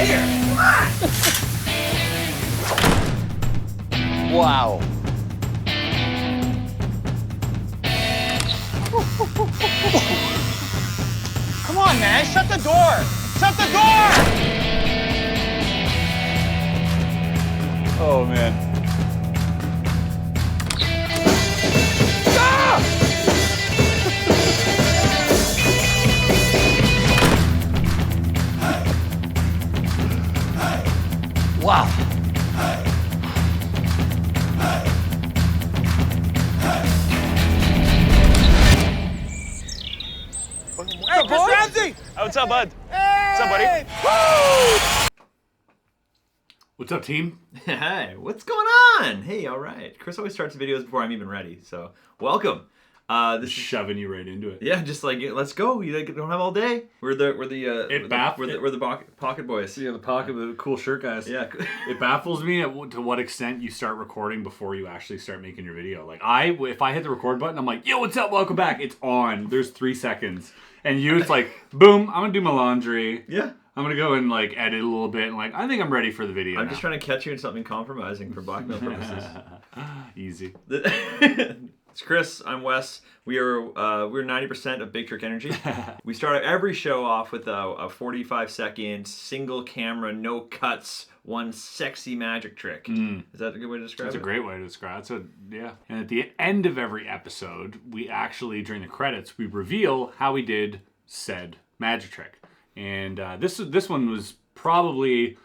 out of here! Come on! Wow. Come on, man, shut the door! Shut the door! Oh, man. Ah! Wow. Hey, Chris Ramsay! What's up, bud? Hey! What's up, buddy? Woo! What's up, team? Hey, what's going on? Hey, all right. Chris always starts videos before I'm even ready, so welcome. This is shoving you right into it. Yeah, just like let's go. You don't have all day. We're the pocket boys. Yeah, the pocket, the cool shirt guys. Yeah, it baffles me to what extent you start recording before you actually start making your video. Like if I hit the record button, I'm like, yo, what's up? Welcome back. It's on. There's 3 seconds, and you, it's like, boom. I'm gonna do my laundry. Yeah. I'm gonna go and like edit a little bit, and like I think I'm ready for the video. I'm just trying to catch you in something compromising for blackmail purposes. Easy. It's Chris. I'm Wes. We're 90% of Big Trick Energy. We start every show off with a 45-second single camera, no cuts, one sexy magic trick. Is that a good way to describe it? That's a great way to describe it. So yeah. And at the end of every episode, we actually, during the credits, we reveal how we did said magic trick. And this one was probably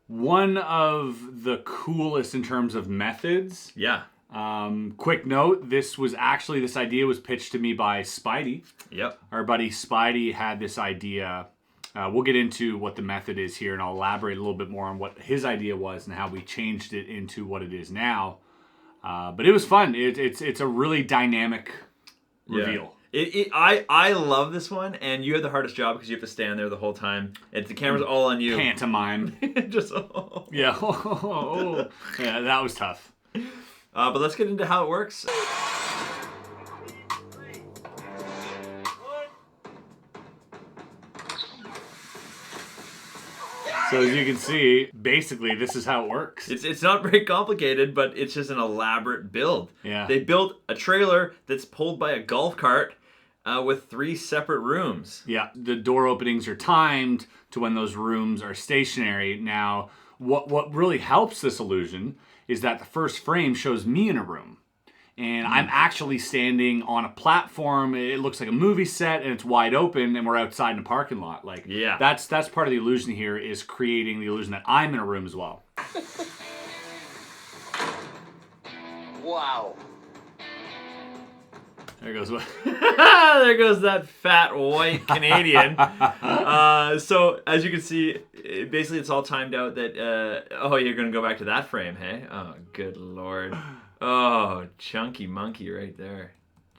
one of the coolest in terms of methods. Yeah. Quick note, this idea was pitched to me by Spidey. Yep. Our buddy Spidey had this idea. We'll get into what the method is here, and I'll elaborate a little bit more on what his idea was and how we changed it into what it is now. But it was fun. It's a really dynamic reveal. I love this one, and you have the hardest job because you have to stand there the whole time. And the camera's all on you. Pantomime. Just Yeah. Yeah, that was tough. But let's get into how it works. So as you can see, basically this is how it works. It's not very complicated, but it's just an elaborate build. Yeah. They built a trailer that's pulled by a golf cart with 3 separate rooms. Yeah, the door openings are timed to when those rooms are stationary. Now, what really helps this illusion is that the first frame shows me in a room. And I'm actually standing on a platform. It looks like a movie set, and it's wide open, and we're outside in a parking lot. Like, yeah, that's part of the illusion here, is creating the illusion that I'm in a room as well. Wow. There goes there goes that fat white Canadian. So as you can see, basically it's all timed out that you're gonna go back to that frame, hey? Oh, good lord. Oh, chunky monkey right there.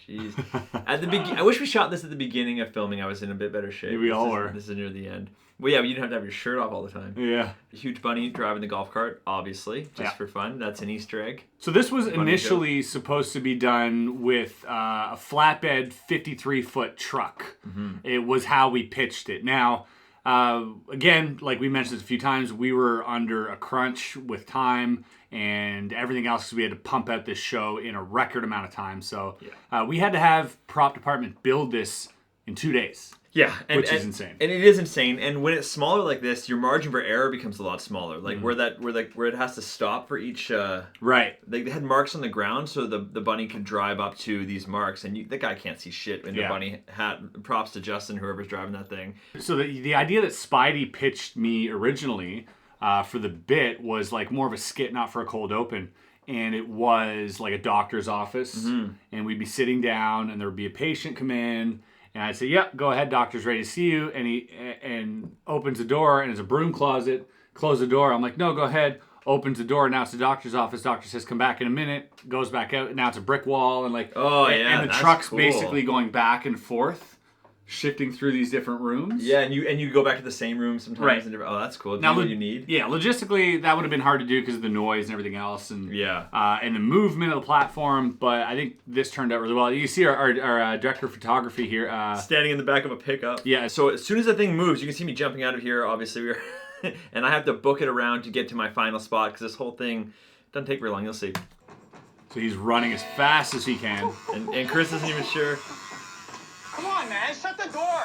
Jeez. I wish we shot this at the beginning of filming. I was in a bit better shape. We all were. This is near the end. Well, yeah, but you didn't have to have your shirt off all the time. Yeah. A huge bunny driving the golf cart, obviously, just for fun. That's an Easter egg. So this was initially supposed to be done with a flatbed 53-foot truck. Mm-hmm. It was how we pitched it. Now, again, like we mentioned a few times, we were under a crunch with time and everything else, because we had to pump out this show in a record amount of time. So we had to have prop department build this in 2 days. Yeah, which is insane. And it is insane. And when it's smaller like this, your margin for error becomes a lot smaller. Like where it has to stop for each. Right. They had marks on the ground, so the bunny could drive up to these marks, and the guy can't see shit in the bunny hat. Props to Justin, whoever's driving that thing. So the idea that Spidey pitched me originally for the bit was like more of a skit, not for a cold open. And it was like a doctor's office, and we'd be sitting down, and there would be a patient come in. And I'd say, "Yep, go ahead, doctor's ready to see you." And he opens the door, and it's a broom closet. Close the door. I'm like, "No, go ahead." Opens the door. Now it's the doctor's office. Doctor says, "Come back in a minute." Goes back out. Now it's a brick wall, and like, and the truck's basically going back and forth, shifting through these different rooms. Yeah, and you go back to the same room sometimes. Right. And oh, that's cool. Now, what you need. Yeah, logistically, that would have been hard to do because of the noise and everything else, and and the movement of the platform. But I think this turned out really well. You see our director of photography here, standing in the back of a pickup. Yeah. So as soon as the thing moves, you can see me jumping out of here. Obviously, and I have to book it around to get to my final spot because this whole thing doesn't take very long. You'll see. So he's running as fast as he can. And Chris isn't even sure. Come on, man, shut the door.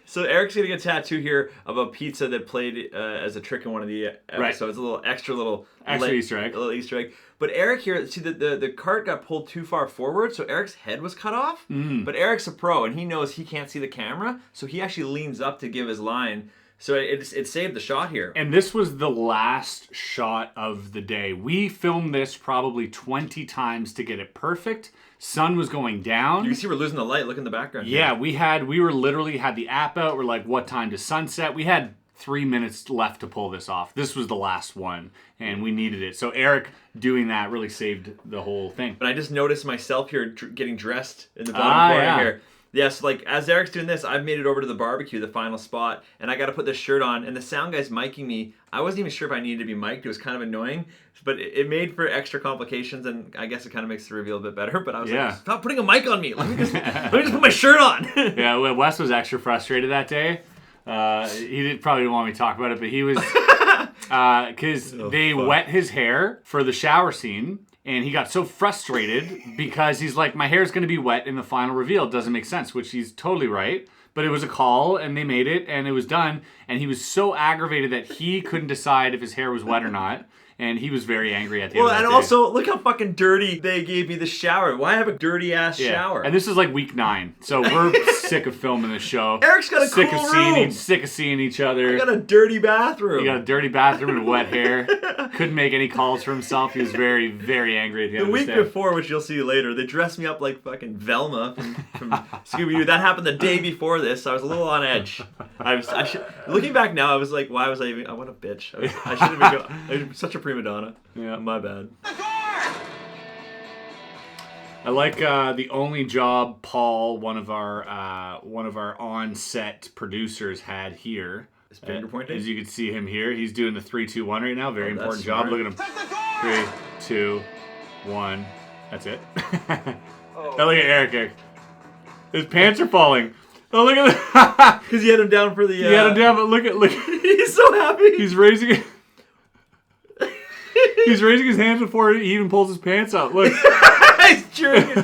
So Eric's gonna get a tattoo here of a pizza that played as a trick in one of the episodes. Right. A little Easter egg. A little Easter egg. But Eric here, see the cart got pulled too far forward, so Eric's head was cut off. But Eric's a pro, and he knows he can't see the camera, so he actually leans up to give his line. So it saved the shot here. And this was the last shot of the day. We filmed this probably 20 times to get it perfect. Sun was going down. You can see we're losing the light. Look in the background. Yeah, we were literally had the app out. We're like, what time to sunset? We had 3 minutes left to pull this off. This was the last one, and we needed it. So Eric doing that really saved the whole thing. But I just noticed myself here getting dressed in the bottom corner here. Yes, like as Eric's doing this, I've made it over to the barbecue, the final spot, and I got to put this shirt on, and the sound guy's miking me. I wasn't even sure if I needed to be mic'd. It was kind of annoying, but it made for extra complications, and I guess it kind of makes the reveal a bit better. But I was like, stop putting a mic on me. Let me just put my shirt on. Yeah, Wes was extra frustrated that day. Probably didn't want me to talk about it, but he was because they wet his hair for the shower scene. And he got so frustrated because he's like, my hair's going to be wet in the final reveal. It doesn't make sense, which he's totally right. But it was a call, and they made it, and it was done. And he was so aggravated that he couldn't decide if his hair was wet or not. And he was very angry at the end of that day. Also, look how fucking dirty they gave me the shower. Why have a dirty-ass shower? And this is like week 9. So we're sick of filming this show. Eric's got a cool room. Sick of seeing each other. I got a dirty bathroom. He got a dirty bathroom and wet hair. Couldn't make any calls for himself. He was very, very angry at the end of the day. The week before, which you'll see later, they dressed me up like fucking Velma from Scooby-Doo. That happened the day before this, so I was a little on edge. Looking back now, I was like, why was I even... What a bitch. I shouldn't have been going... I'm such a prima donna. Yeah, my bad. I like the only job Paul, one of our on-set producers, had here. His finger pointing. As you can see him here, he's doing the 3, 2, 1 right now. Very important job. Look at him. 3, 2, 1. That's it. Oh, look at Eric. His pants are falling. Oh, look at that. Because he had him down for the... He had him down, but look. He's so happy. He's raising it. He's raising his hands before he even pulls his pants up. Look. He's jerking.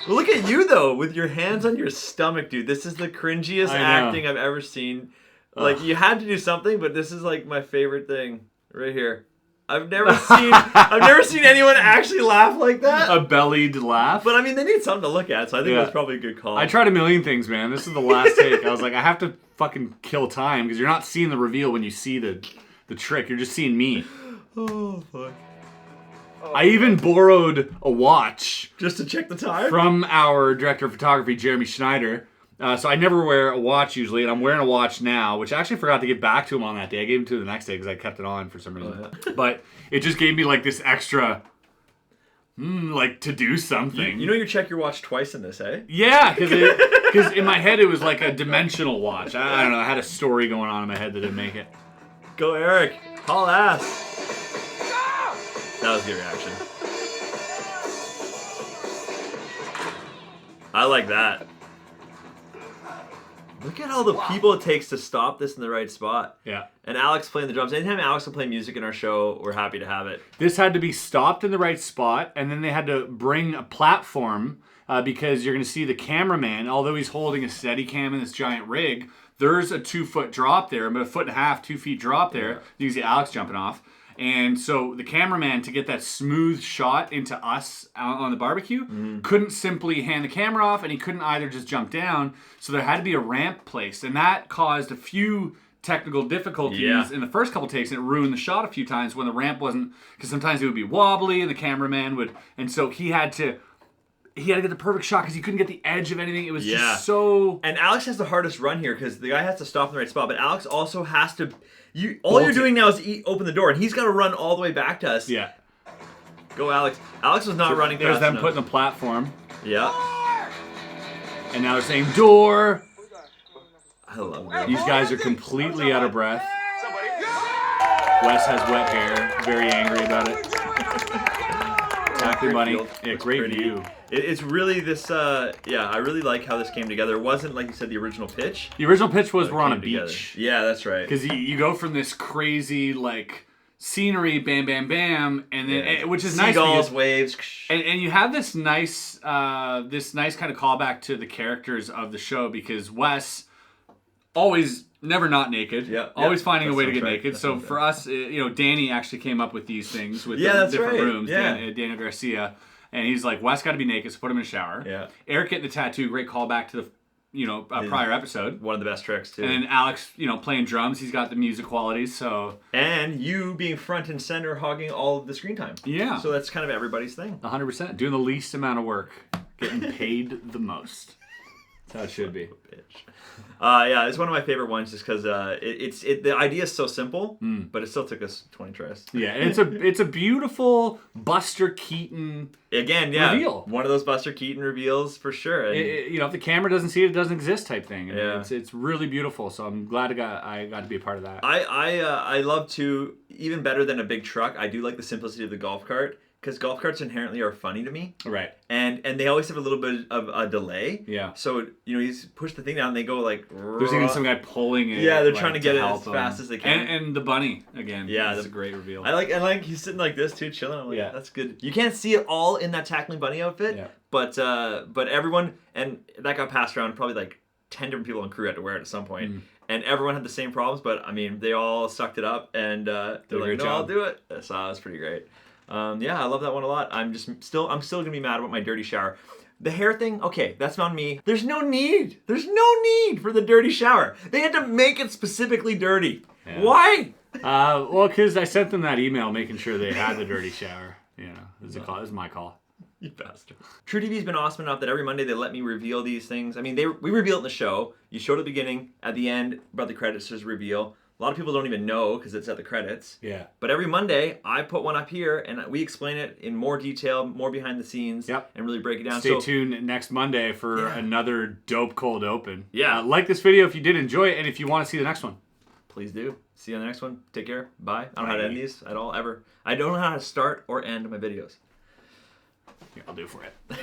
Look at you, though, with your hands on your stomach, dude. This is the cringiest acting I've ever seen. Like, you had to do something, but this is, like, my favorite thing right here. I've never seen anyone actually laugh like that. A bellied laugh. But, I mean, they need something to look at, so I think that's probably a good call. I tried a million things, man. This is the last take. I was like, I have to fucking kill time, because you're not seeing the reveal when you see the trick. You're just seeing me. Oh, fuck. I even borrowed a watch. Just to check the time? From our director of photography, Jeremy Schneider. So I never wear a watch usually, and I'm wearing a watch now, which I actually forgot to get back to him on that day. I gave him to him the next day because I kept it on for some reason. But it just gave me like this extra, like to do something. You know you check your watch twice in this, eh? Yeah, because in my head it was like a dimensional watch. I don't know, I had a story going on in my head that didn't make it. Go Eric, haul ass. That was a good reaction. I like that. Look at all the people it takes to stop this in the right spot. Yeah. And Alex playing the drums. Anytime Alex will play music in our show, we're happy to have it. This had to be stopped in the right spot, and then they had to bring a platform because you're going to see the cameraman, although he's holding a Steadicam in this giant rig, there's a 2-foot drop there, about 1.5 feet, 2 feet drop there. You can see Alex jumping off. And so the cameraman, to get that smooth shot into us out on the barbecue, couldn't simply hand the camera off, and he couldn't either just jump down. So there had to be a ramp placed, and that caused a few technical difficulties in the first couple takes, and it ruined the shot a few times when the ramp wasn't, because sometimes it would be wobbly, and the cameraman would, and so he had to get the perfect shot because he couldn't get the edge of anything. It was just so... And Alex has the hardest run here because the guy has to stop in the right spot, but Alex also has to... All you're doing now is open the door, and he's got to run all the way back to us. Yeah. Go, Alex. Alex was not running fast enough. There's them putting the platform. Yeah. And now they're saying, door! I love it. These guys are completely out of breath. Wes has wet hair, very angry about it. Tackling Bunny. Yeah, Looks great pretty. view. It's really this. Yeah, I really like how this came together. It wasn't like you said the original pitch. The original pitch was but it we're on a came together. beach. Yeah, that's right. Because you go from this crazy like scenery, bam, bam, bam, and then which is nice. Seagulls, Because, waves. and you have this nice kind of callback to the characters of the show because Wes always never not naked. Yeah, always finding a that way to sounds get right. naked. That So sounds for us, Danny actually came up with these things with the that's different right. rooms. Yeah. Daniel Garcia, and he's like, Wes got to be naked, so put him in a shower. Yeah. Eric getting the tattoo, great callback to the prior episode. One of the best tricks too. And then Alex, playing drums. He's got the music qualities. So And you being front and center, hogging all of the screen time. Yeah. So that's kind of everybody's thing. 100%, doing the least amount of work, getting paid the most. That's how it should be. Yeah, it's one of my favorite ones just because the idea is so simple, but it still took us 20 tries. Yeah, and it's a beautiful Buster Keaton Again, yeah, reveal. One of those Buster Keaton reveals for sure. And if the camera doesn't see it, it doesn't exist type thing. And Yeah. it's really beautiful. So I'm glad I got to be a part of that. I love to, even better than a big truck, I do like the simplicity of the golf cart because golf carts inherently are funny to me. Right. And they always have a little bit of a delay. Yeah. So, you just push the thing down and they go like... There's even some guy pulling it. Yeah, they're like, trying to get it help as him. fast as they can. And the bunny, again. Yeah, that's a great reveal. I like he's sitting like this too, chilling. I'm like, Yeah. that's good. You can't see it all in that tackling bunny outfit, Yeah. but everyone, and that got passed around. Probably like 10 different people on crew had to wear it at some point, and everyone had the same problems. But I mean, they all sucked it up, and they're like, great "No, job. I'll do it." So it was pretty great. Yeah, I love that one a lot. I'm still gonna be mad about my dirty shower. The hair thing, okay, that's on me. There's no need for the dirty shower. They had to make it specifically dirty. Yeah. Why? Well, because I sent them that email making sure they had the dirty shower. It was my call. You bastard. True TV's been awesome enough that every Monday they let me reveal these things. I mean, we reveal it in the show. You show it at the beginning, at the end, about the credits, there's a reveal. A lot of people don't even know because it's at the credits. Yeah. But every Monday, I put one up here and we explain it in more detail, more behind the scenes, Yep. and really break it down. Stay tuned next Monday for Yeah. another dope cold open. Yeah. Like this video if you did enjoy it and if you want to see the next one. Please do. See you on the next one. Take care. Bye. I don't know how to Bye. end these at all, ever. I don't know how to start or end my videos. Here, I'll do it for you.